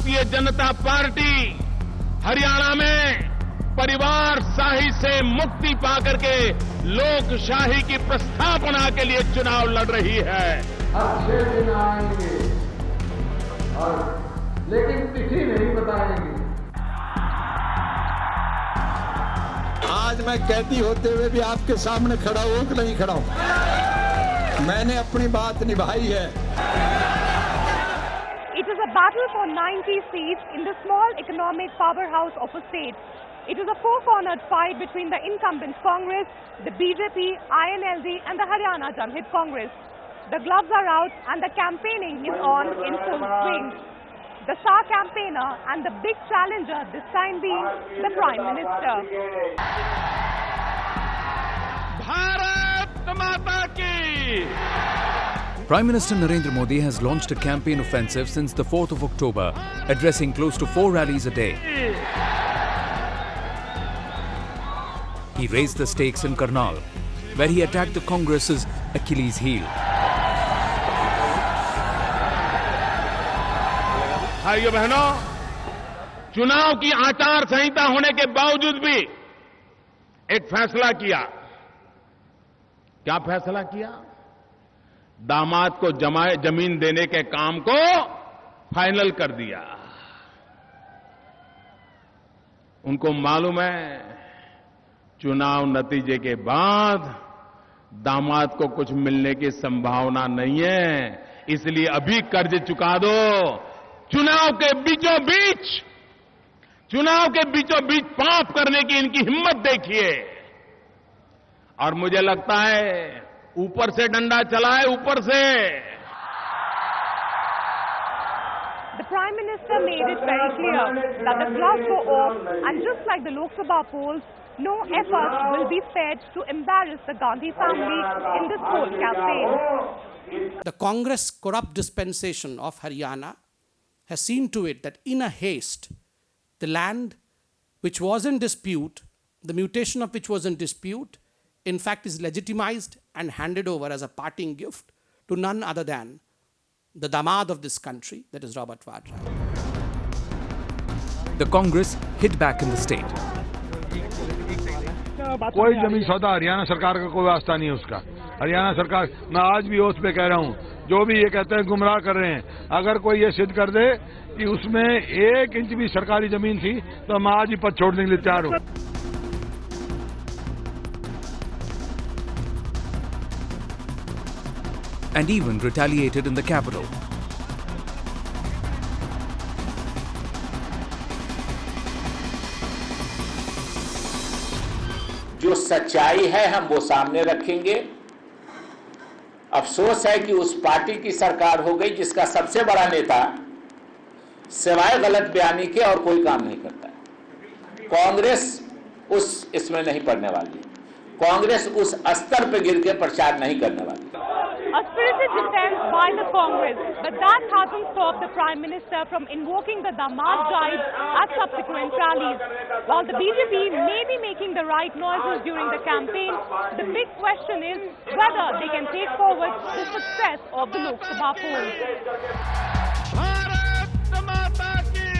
Bharatiya Janata party Haryana में परिवारशाही से मुक्ति पाकर के लोकशाही की प्रस्थापना के लिए चुनाव लड़ रही है। हर 6 दिन आएंगे और लेकिन तिथि नहीं बताएंगे। आज मैं कैदी होते हुए भी आपके सामने खड़ा हूं कि नहीं खड़ा हूं, मैंने अपनी बात निभाई है। It is a battle for 90 seats in the small economic powerhouse of a state. It is a four-cornered fight between the incumbent Congress, the BJP, INLD and the Haryana Janhit Congress. The gloves are out and the campaigning is on in full swing. The star campaigner and the big challenger this time being the Prime Minister. Bharat माता की! Prime Minister Narendra Modi has launched a campaign offensive since the 4th of October, addressing close to 4 rallies a day. He raised the stakes in Karnal, where he attacked the Congress's Achilles heel. भाइयों बहनों, चुनाव की आचार संहिता होने के बावजूद भी एक फैसला किया। क्या फैसला किया? दामाद को जमीन देने के काम को फाइनल कर दिया। उनको मालूम है चुनाव नतीजे के बाद दामाद को कुछ मिलने की संभावना नहीं है, इसलिए अभी कर्ज चुका दो। चुनाव के बीचों बीच पाप करने की इनकी हिम्मत देखिए। और मुझे लगता है ऊपर से डंडा चला है, ऊपर से। The Prime Minister made it very clear that the gloves go off and just like the Lok Sabha polls, no effort will be spared to embarrass the Gandhi family in this whole campaign. The Congress corrupt dispensation of Haryana has seen to it that in a haste, the land which was in dispute, the mutation of which was in dispute, in fact is legitimized and handed over as a parting gift to none other than the damad of this country, that is Robert Vadra. The Congress hit back in the state. कोई जमीन सौदा हरियाणा सरकार का कोई वास्ता नहीं है उसका। हरियाणा सरकार, मैं आज भी होश पे कह रहा हूं, जो भी ये कहते हैं गुमराह कर रहे हैं, अगर कोई ये सिद्ध कर दे कि उसमें 1 इंच भी सरकारी जमीन थी तो मैं आज ही पद छोड़ने के लिए तैयार हूं। And even retaliated in the capital. जो सच्चाई है हम वो सामने रखेंगे। अफसोस है कि उस पार्टी की सरकार हो गई जिसका सबसे बड़ा नेता सिवाय गलत बयानी के और कोई काम नहीं करता है। कांग्रेस इसमें नहीं पड़ने वाली, कांग्रेस उस स्तर पर गिर के प्रचार नहीं करने वाली। A spirited defense by the Congress, but that hasn't stopped the Prime Minister from invoking the Damad jibe at subsequent rallies. While the BJP may be making the right noises during the campaign, the big question is whether they can take forward the success of the Lok Sabha polls. Bharat माता की!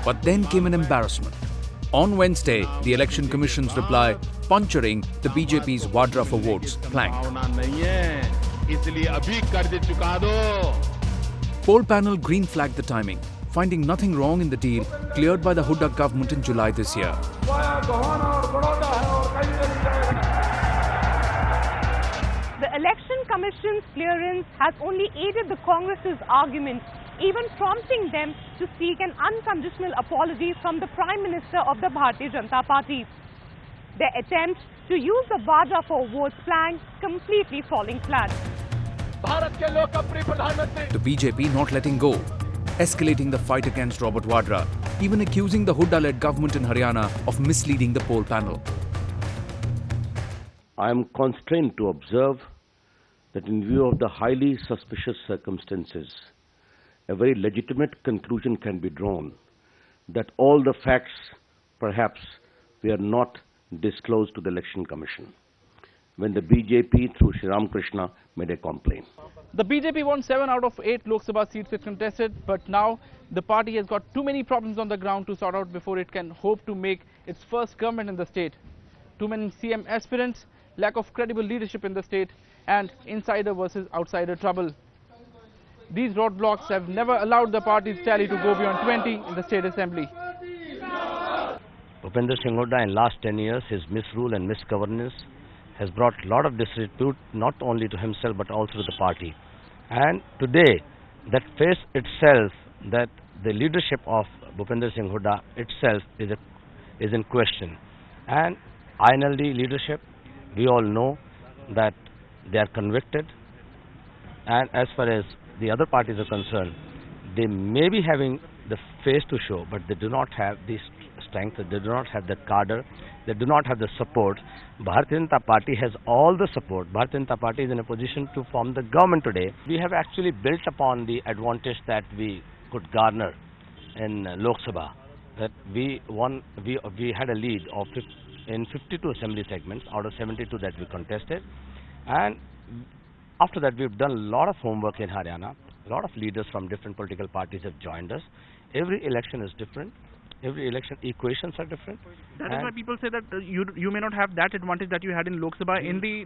But then came an embarrassment. On Wednesday, the Election Commission's reply puncturing the BJP's Vadra for votes plank. इसलिए अभी कर्ज चुका दो। Poll panel green flagged the timing, finding nothing wrong in the deal cleared by the Hooda government in July this year. The Election Commission's clearance has only aided the Congress's argument, even prompting them to seek an unconditional apology from the Prime Minister of the Bharatiya Janata Party. Their attempt to use the Vadra for votes plank completely falling flat. The BJP not letting go, escalating the fight against Robert Vadra, even accusing the Hooda-led government in Haryana of misleading the poll panel. I am constrained to observe that in view of the highly suspicious circumstances, a very legitimate conclusion can be drawn that all the facts perhaps were not disclosed to the Election Commission. when the BJP through Sri Ramakrishna made a complaint. The BJP won 7 out of 8 Lok Sabha seats it contested, but now the party has got too many problems on the ground to sort out before it can hope to make its first government in the state. Too many CM aspirants, lack of credible leadership in the state, and insider versus outsider trouble. These roadblocks have never allowed the party's tally to go beyond 20 in the state assembly. Bhupender Singh Hooda, in last 10 years, his misrule and misgovernance has brought a lot of disrepute not only to himself but also to the party. And today, that face itself, that the leadership of Bhupender Singh Hooda itself is in question. And INLD leadership, we all know that they are convicted, and as far as the other parties are concerned, they may be having the face to show, but they do not have the strength, they do not have the cadre, they do not have the support. Bharatiya Janata Party has all the support. Bharatiya Janata Party is in a position to form the government today. We have actually built upon the advantage that we could garner in Lok Sabha, that we had a lead of in 52 assembly segments out of 72 that we contested, and after that we've done a lot of homework in Haryana. A lot of leaders from different political parties have joined us. Every election is different. Every election equations are different. That is why people say that you may not have that advantage that you had in Lok Sabha in the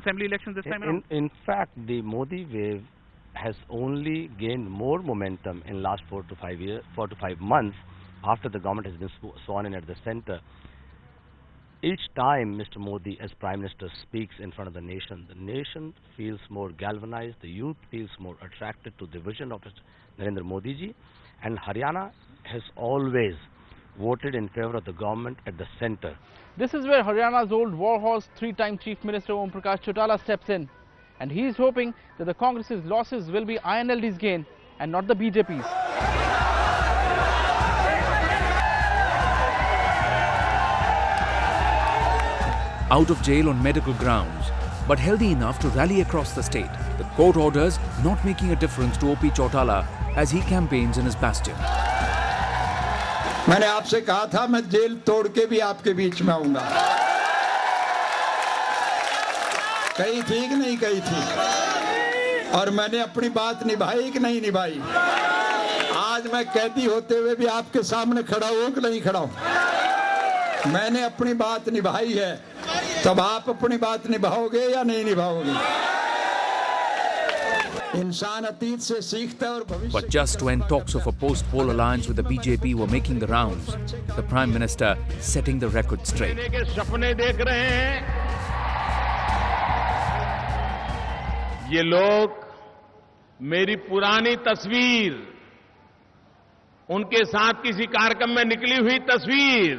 assembly elections this time around. In fact, the Modi wave has only gained more momentum in last 4 to 5 months after the government has been sworn in at the center. Each time Mr. Modi as Prime Minister speaks in front of the nation feels more galvanized, the youth feels more attracted to the vision of Narendra Modi ji, and Haryana has always voted in favor of the government at the center. This is where Haryana's old warhorse, 3-time Chief Minister Om Prakash Chautala steps in, and he is hoping that the Congress's losses will be INLD's gain and not the BJP's. Out of jail on medical grounds, but healthy enough to rally across the state, the court orders not making a difference to OP Chautala as he campaigns in his bastion. मैंने आपसे कहा था मैं jail तोड़ के भी आपके बीच में आऊंगा। कही थी कि नहीं कही थी, और मैंने अपनी बात निभाई कि नहीं निभाई। आज मैं कैदी होते हुए भी आपके सामने खड़ा हूं कि नहीं खड़ा हूं। मैंने अपनी बात निभाई है, तब आप अपनी बात निभाओगे या नहीं निभाओगे? इंसान अतीत से सीखता है और भविष्य। But just when talks of a post-poll alliance with the BJP were making the rounds, the Prime Minister setting the record straight. के सपने देख रहे हैं ये लोग, मेरी पुरानी तस्वीर, उनके साथ किसी कार्यक्रम में निकली हुई तस्वीर,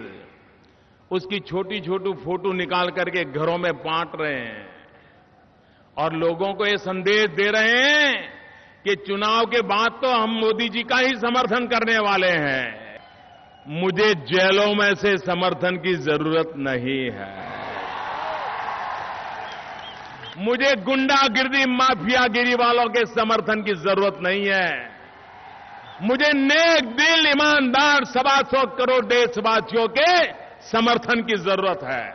उसकी छोटी छोटी फोटो निकाल करके घरों में बांट रहे हैं और लोगों को ये संदेश दे रहे हैं कि चुनाव के बाद तो हम मोदी जी का ही समर्थन करने वाले हैं। मुझे जेलों में से समर्थन की जरूरत नहीं है। मुझे गुंडागिरी, माफियागिरी वालों के समर्थन की जरूरत नहीं है। मुझे नेक दिल, ईमानदार 125 करोड़ देशवासियों के समर्थन की जरूरत है।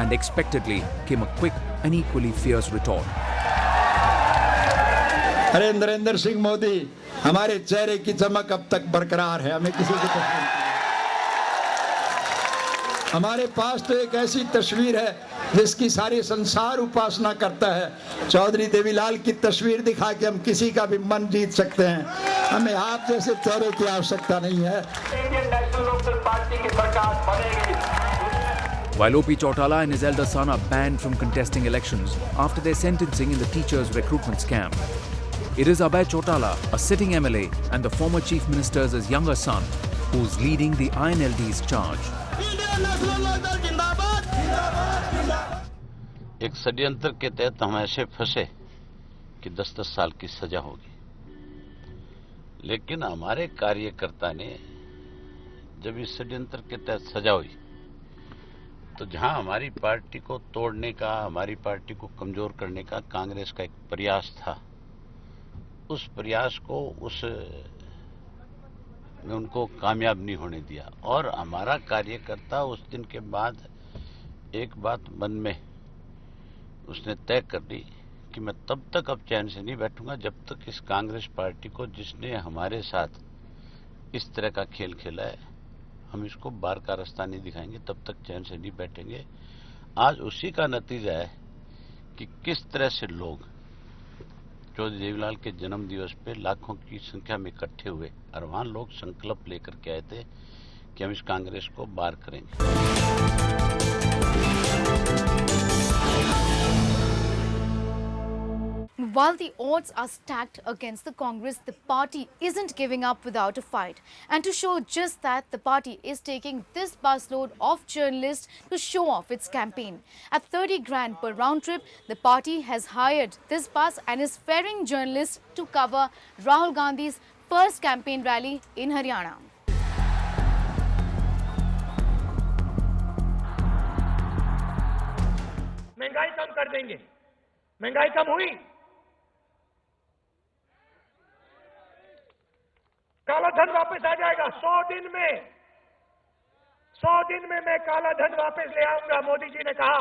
And expectedly came a quick and equally fierce retort. अरे नरेंद्र सिंह मोदी, हमारे चेहरे की चमक अब तक बरकरार है, हमें किसी की तस्वीर नहीं। हमारे पास तो एक ऐसी तस्वीर है जिसकी सारी संसार उपासना करता है। चौधरी देवीलाल की तस्वीर दिखा के हम किसी का भी मन जीत सकते हैं। हमें आप जैसे चेहरे की आवश्यकता नहीं है। इंडियन नेशनल लोकदल पार्टी की सरकार बनेगी। While OP Chautala and his elder son are banned from contesting elections after their sentencing in the teachers' recruitment scam, it is Abhay Chautala, a sitting MLA, and the former Chief Minister's younger son, who's leading the INLD's charge. एक षड्यंत्र के तहत हम ऐसे फंसे कि 10-10 साल की सजा होगी, लेकिन हमारे कार्यकर्ता ने जब इस षड्यंत्र के तहत सजा हुई तो जहां हमारी पार्टी को तोड़ने का, हमारी पार्टी को कमजोर करने का कांग्रेस का एक प्रयास था, उस प्रयास को, उस में उनको कामयाब नहीं होने दिया। और हमारा कार्यकर्ता उस दिन के बाद एक बात मन में उसने तय कर ली कि मैं तब तक अब चैन से नहीं बैठूंगा जब तक इस कांग्रेस पार्टी को, जिसने हमारे साथ इस तरह का खेल खेला है, हम इसको बाहर का रास्ता नहीं दिखाएंगे, तब तक चैन से नहीं बैठेंगे। आज उसी का नतीजा है कि किस तरह से लोग चौधरी देवीलाल के जन्म दिवस पे लाखों की संख्या में इकट्ठे हुए और वहां लोग संकल्प लेकर के आए थे कि हम इस कांग्रेस को बाहर करेंगे। While the odds are stacked against the Congress, the party isn't giving up without a fight. And to show just that, the party is taking this busload of journalists to show off its campaign. At 30 grand per round trip, the party has hired this bus and is ferrying journalists to cover Rahul Gandhi's first campaign rally in Haryana. महंगाई कम कर देंगे। महंगाई कम हुई, काला धन वापस आ जाएगा। 100 दिन में मैं काला धन वापस ले आऊंगा। मोदी जी ने कहा,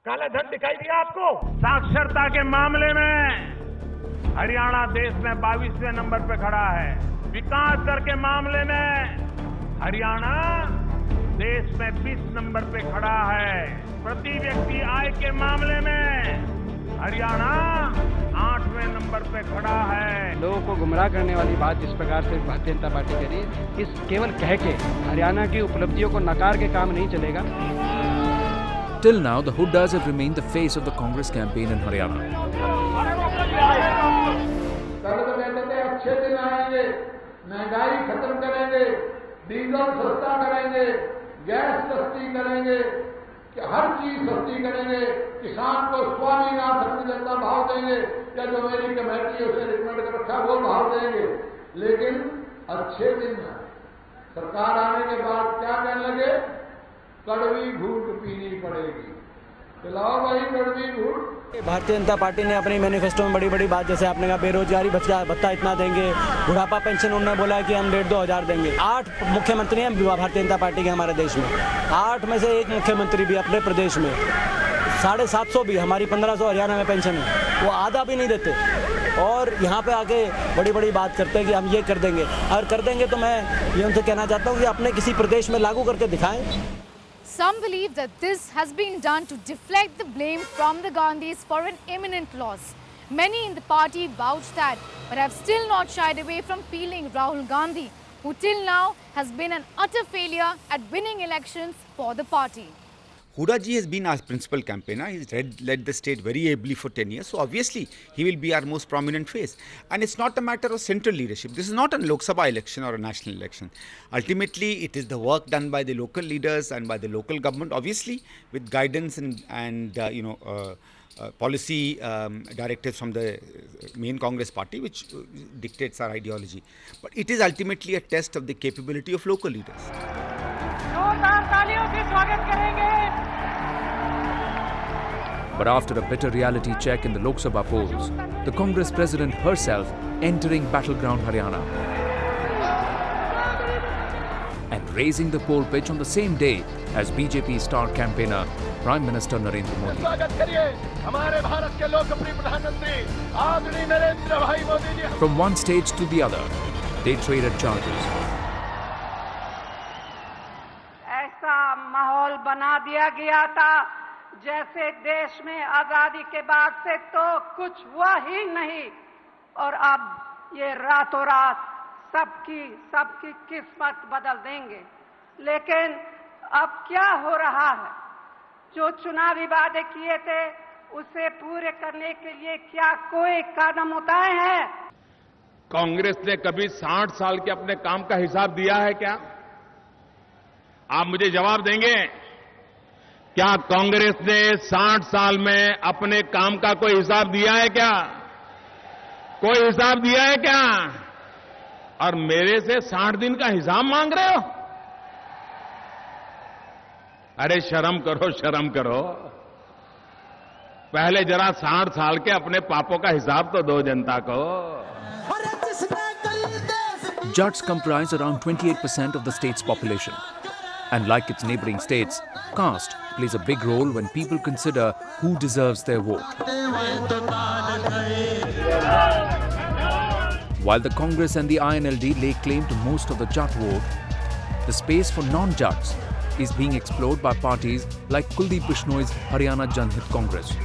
काला धन दिखाई दिया आपको? साक्षरता के मामले में हरियाणा देश में 22वें नंबर पे खड़ा है। विकास दर के मामले में हरियाणा देश में 20 नंबर पे खड़ा है। प्रति व्यक्ति आय के मामले में हरियाणा 8वें नंबर पे खड़ा है। लोगों को गुमराह करने वाली बात जिस प्रकार से भारतीय जनता पार्टी करी, इस केवल कह के हरियाणा की उपलब्धियों को नकार के काम नहीं चलेगा। Till now, the Hoodas have remained the face of the Congress campaign in Haryana. कल तो कहते थे अच्छे दिन आएंगे, महंगाई खत्म करेंगे, डीजल सस्ता करेंगे, गैस सस्ती करेंगे, हर चीज सस्ती करेंगे, किसान को स्वामीनाथ जैसा भाव देंगे, या जो मेरी कमेटी है उसे रिकमेंड कर रखा वो भाव देंगे। लेकिन अच्छे दिन सरकार आने के बाद क्या कहने लगे? कड़वी घूंट पीनी पड़ेगी। पिलाओ भाई कड़वी घूंट। भारतीय जनता पार्टी ने अपनी मैनिफेस्टो में बड़ी बड़ी बात, जैसे आपने कहा बेरोजगारी भत्ता इतना देंगे, बुढ़ापा पेंशन उन्होंने बोला कि हम 1,500-2 हज़ार देंगे। 8 मुख्यमंत्री हैं भारतीय जनता पार्टी के हमारे देश में, 8 में से एक मुख्यमंत्री भी अपने प्रदेश में, 750 भी, हमारी 1500 हरियाणा में पेंशन है, वो आधा भी नहीं देते। और यहाँ पे आके बड़ी बड़ी बात करते हैं कि हम ये कर देंगे, और कर देंगे तो मैं ये उनसे कहना चाहता हूँ कि अपने किसी प्रदेश में लागू करके दिखाएं। Some believe that this has been done to deflect the blame from the Gandhis for an imminent loss. Many in the party vouch that, but have still not shied away from feeling Rahul Gandhi, who till now has been an utter failure at winning elections for the party. Hooda ji has been our principal campaigner. He's led the state very ably for 10 years. So obviously, he will be our most prominent face. And it's not a matter of central leadership. This is not a Lok Sabha election or a national election. Ultimately, it is the work done by the local leaders and by the local government, obviously, with guidance and policy directives from the main Congress party, which dictates our ideology. But it is ultimately a test of the capability of local leaders. But after a bitter reality check in the Lok Sabha polls, the Congress president herself entering battleground Haryana and raising the poll pitch on the same day as BJP star campaigner Prime Minister Narendra Modi. From one stage to the other, they traded charges. ऐसा माहौल बना दिया गया था जैसे देश में आजादी के बाद से तो कुछ हुआ ही नहीं, और अब ये रातों रात सबकी किस्मत बदल देंगे। लेकिन अब क्या हो रहा है? जो चुनावी वादे किए थे उसे पूरे करने के लिए क्या कोई कदम उठाए हैं? कांग्रेस ने कभी 60 साल के अपने काम का हिसाब दिया है क्या? आप मुझे जवाब देंगे? क्या कांग्रेस ने 60 साल में अपने काम का कोई हिसाब दिया है क्या? कोई हिसाब दिया है क्या? और मेरे से 60 दिन का हिसाब मांग रहे हो? अरे शर्म करो, शर्म करो। पहले जरा 60 साल के अपने पापों का हिसाब तो दो जनता को। Jats comprise around 28% of the state's population. And like its neighboring states, caste plays a big role when people consider who deserves their vote. While the Congress and the INLD lay claim to most of the Jat vote, the space for non-Jats is being explored by parties like Kuldeep Bishnoi's Haryana Janhit Congress.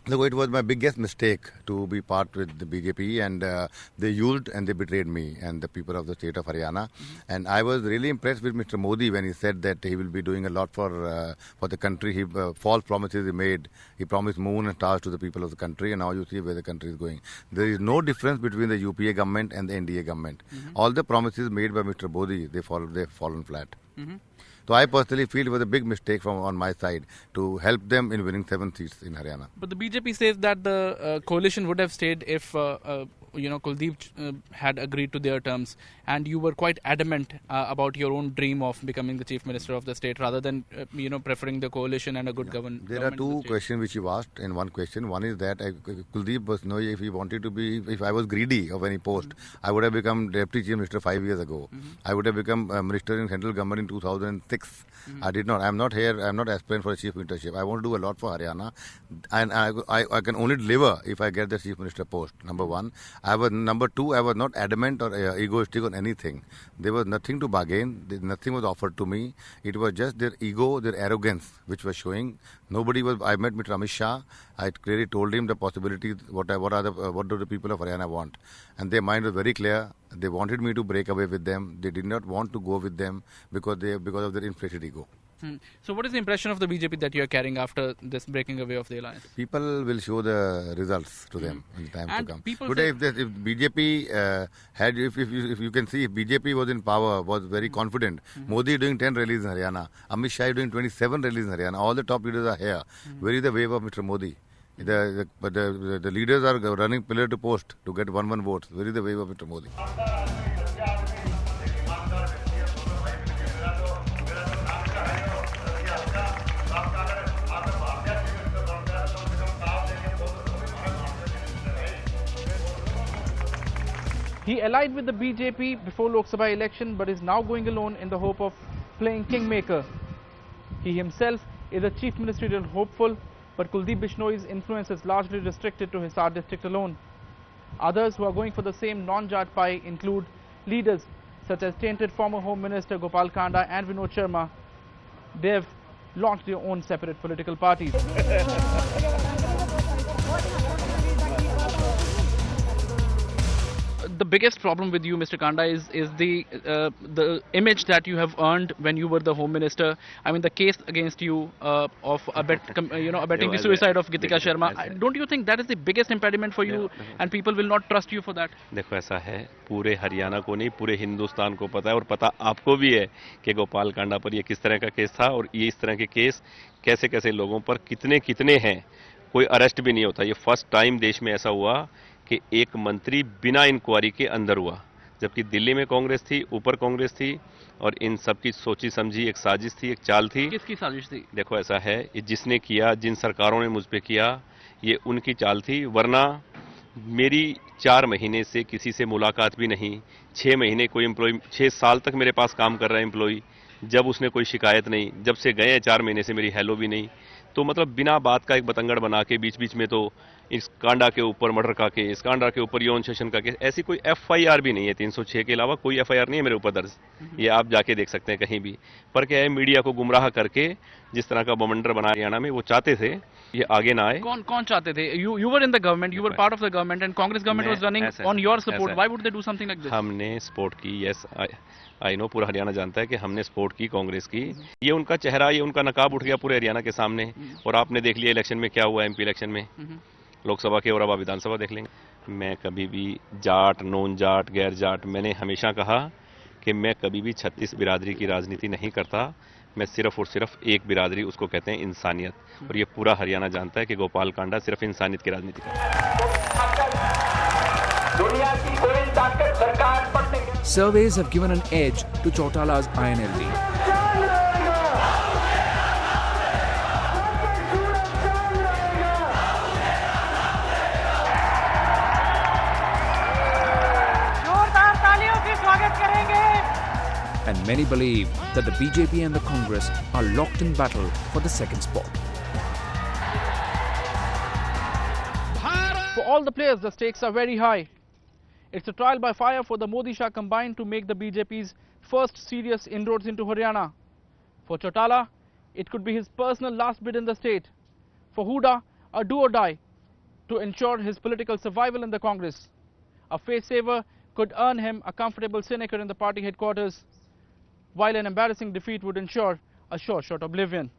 Look, it was my biggest mistake to be part with the BJP, and they used and they betrayed me and the people of the state of Haryana. And I was really impressed with Mr. Modi when he said that he will be doing a lot for the country. He false promises he made. He promised moon and stars to the people of the country, and now you see where the country is going. There is no difference between the UPA government and the NDA government. All the promises made by Mr. Modi, they've fallen flat. So I personally feel it was a big mistake on my side to help them in winning 7 seats in Haryana. But the BJP says that the coalition would have stayed if Kuldeep had agreed to their terms, and you were quite adamant about your own dream of becoming the chief minister of the state rather than preferring the coalition and a good government. There are two questions which you asked in one question. One is that Kuldeep was if he wanted to be, if I was greedy of any post, I would have become deputy chief minister 5 years ago. I would have become minister in central government in 2006. I did not. I am not here. I am not aspiring for a chief ministership. I want to do a lot for Haryana, and I can only deliver if I get the chief minister post. Number one. Number two, I was not adamant or egoistic on anything. There was nothing to bargain. Nothing was offered to me. It was just their ego, their arrogance, which was showing. Nobody was. I met Mr. Amit Shah. I clearly told him the possibilities. What do the people of Haryana want? And their mind was very clear. They wanted me to break away with them. They did not want to go with them because of their inflated ego. So what is the impression of the BJP that you are carrying after this breaking away of the alliance? People will show the results to them in the time to come. Today, if BJP if you can see, if BJP was in power, was very confident. Modi doing 10 rallies in Haryana. Amit Shah doing 27 rallies in Haryana. All the top leaders are here. Where is the wave of Mr. Modi? The leaders are running pillar to post to get 1-1 votes. Where is the wave of Mr. Modi? He allied with the BJP before Lok Sabha election but is now going alone in the hope of playing kingmaker. He himself is a chief ministerial hopeful, but Kuldeep Bishnoi's influence is largely restricted to Hisar district alone. Others who are going for the same non-Jat pie include leaders such as tainted former Home Minister Gopal Kanda and Vinod Sharma. They have launched their own separate political parties. The biggest problem with you, Mr. Kanda, is the image that you have earned when you were the Home Minister. I mean, the case against you of abetting the suicide of Gitika Sharma. Don't you think that is the biggest impediment for you, and people will not trust you for that? देखो, ऐसा है, पूरे हरियाणा को नहीं, पूरे हिंदुस्तान को पता है, और पता आपको भी है कि गोपाल कांडा पर ये किस तरह का केस था, और ये इस तरह के केस कैसे कैसे लोगों पर कितने हैं. कोई अरेस्ट भी नहीं होता. ये फर्स्ट टाइम देश में ऐसा हुआ कि एक मंत्री बिना इंक्वायरी के अंदर हुआ, जबकि दिल्ली में कांग्रेस थी, ऊपर कांग्रेस थी, और इन सब की सोची समझी एक साजिश थी, एक चाल थी. किसकी साजिश थी? देखो, ऐसा है, जिसने किया, जिन सरकारों ने मुझ पे किया, ये उनकी चाल थी. वरना मेरी 4 महीने से किसी से मुलाकात भी नहीं. 6 महीने कोई एम्प्लॉय, 6 साल तक मेरे पास काम कर रहा है एम्प्लॉय, जब उसने कोई शिकायत नहीं. जब से गए हैं 4 महीने से मेरी हेलो भी नहीं. तो मतलब बिना बात का एक बतंगड़ बना के बीच में तो इस कांडा के ऊपर मर्डर का केस, कांडा के ऊपर यौन शोषण का केस, ऐसी कोई एफआईआर भी नहीं है. 306 के अलावा कोई एफआईआर नहीं है मेरे ऊपर दर्ज. ये आप जाके देख सकते हैं कहीं भी. पर क्या है, मीडिया को गुमराह करके जिस तरह का बवंडर बना हरियाणा में, वो चाहते थे ये आगे ना आए. कौन चाहते थे? You were in the government, you were part of the government, and Congress government was running on your support. Why would they do something like this? हमने सपोर्ट की. यस, आई नो, पूरा हरियाणा जानता है कि हमने सपोर्ट की कांग्रेस की. ये उनका चेहरा, ये उनका नकाब उठ गया पूरे हरियाणा के सामने. और आपने देख लिया इलेक्शन में क्या हुआ, एमपी इलेक्शन में, लोकसभा के, और अब विधानसभा देख लेंगे. मैं कभी भी जाट, नॉन जाट, गैर जाट, मैंने हमेशा कहा कि मैं कभी भी 36 बिरादरी की राजनीति नहीं करता. मैं सिर्फ और सिर्फ एक बिरादरी, उसको कहते हैं इंसानियत. और ये पूरा हरियाणा जानता है कि गोपाल कांडा सिर्फ इंसानियत की राजनीति करता है. Surveys have given an edge to Chautala's INLD. and many believe that the BJP and the Congress are locked in battle for the second spot. For all the players, the stakes are very high. It's a trial by fire for the Modi-Shah combined to make the BJP's first serious inroads into Haryana. For Chautala, it could be his personal last bid in the state. For Hooda, a do or die to ensure his political survival in the Congress. A face saver could earn him a comfortable senator in the party headquarters, while an embarrassing defeat would ensure a sure shot oblivion.